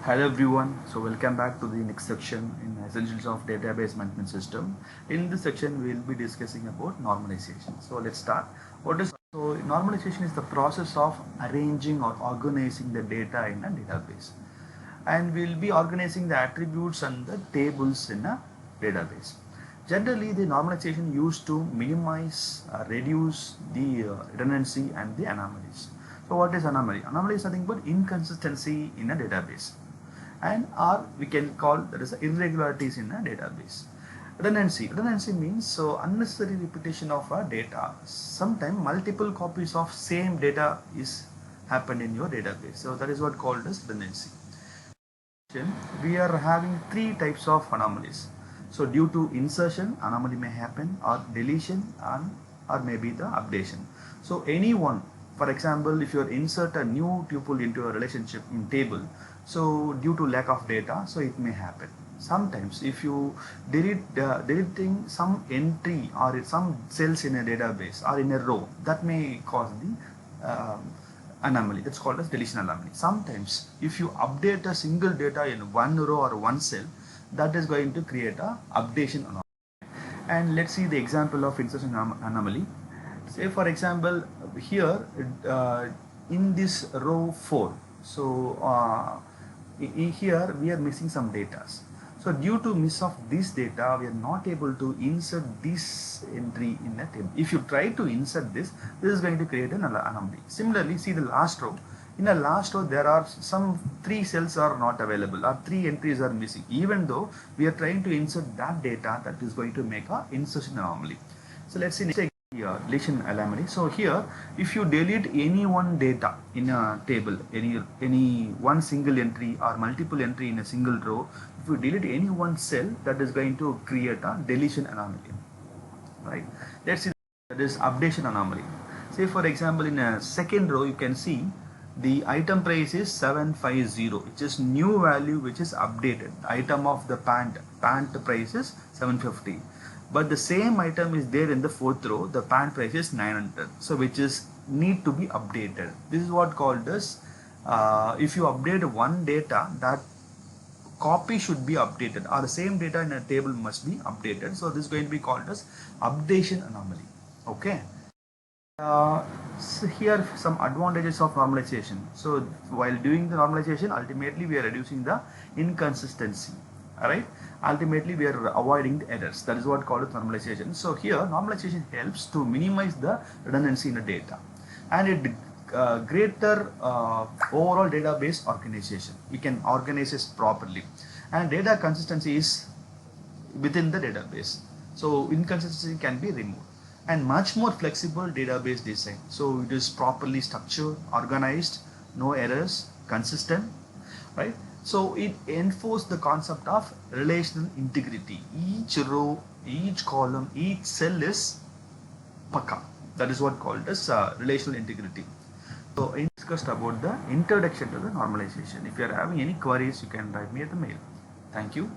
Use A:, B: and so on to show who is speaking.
A: Hello everyone, so welcome back to the next section in Essentials of Database Management System. In this section we will be discussing about normalization. So let's start. Normalization is the process of arranging or organizing the data in a database, and we will be organizing the attributes and the tables in a database. Generally, the normalization used to minimize, reduce the redundancy and the anomalies. So what is anomaly? Anomaly is nothing but inconsistency in a database, and or we can call that is irregularities in a database. Redundancy means unnecessary repetition of a data. Sometimes multiple copies of same data is happened in your database, so that is what called as redundancy. We are having three types of anomalies. So due to insertion, anomaly may happen, or deletion, and or maybe the updation. So any one, for example, if you insert a new tuple into a relationship in table, so due to lack of data, so it may happen. Sometimes if you deleting some entry or some cells in a database or in a row, that may cause the anomaly. That's called as deletion anomaly. Sometimes if you update a single data in one row or one cell, that is going to create a updation anomaly. And let's see the example of insertion anomaly. Say for example, here in this row 4, so here we are missing some data. So due to miss of this data, we are not able to insert this entry in a table. If you try to insert this is going to create an anomaly. Similarly, see the last row. In the last row, there are some 3 cells are not available, or 3 entries are missing. Even though we are trying to insert that data, that is going to make a insertion anomaly. So let's see next deletion anomaly. So here, if you delete any one data in a table, any one single entry or multiple entry in a single row, if you delete any one cell, that is going to create a deletion anomaly. Right? Let's see this updation anomaly. Say for example, in a second row, you can see the item price is 750, which is new value which is updated. The item of the pant price is 750. But the same item is there in the fourth row, the pant price is 900, so which is need to be updated. This is what called as if you update one data, that copy should be updated, or the same data in a table must be updated. So this is going to be called as updation anomaly. Okay. So here some advantages of normalization. So while doing the normalization, ultimately we are reducing the inconsistency. Alright, ultimately we are avoiding the errors. That is what called as normalization. So here normalization helps to minimize the redundancy in the data, and it greater overall database organization. We can organize this properly, and data consistency is within the database, so inconsistency can be removed, and much more flexible database design. So it is properly structured, organized, no errors, consistent, right? So it enforces the concept of relational integrity. Each row, each column, each cell is pakka. That is what called as relational integrity. So I discussed about the introduction to the normalization. If you are having any queries, you can write me at the mail. Thank you.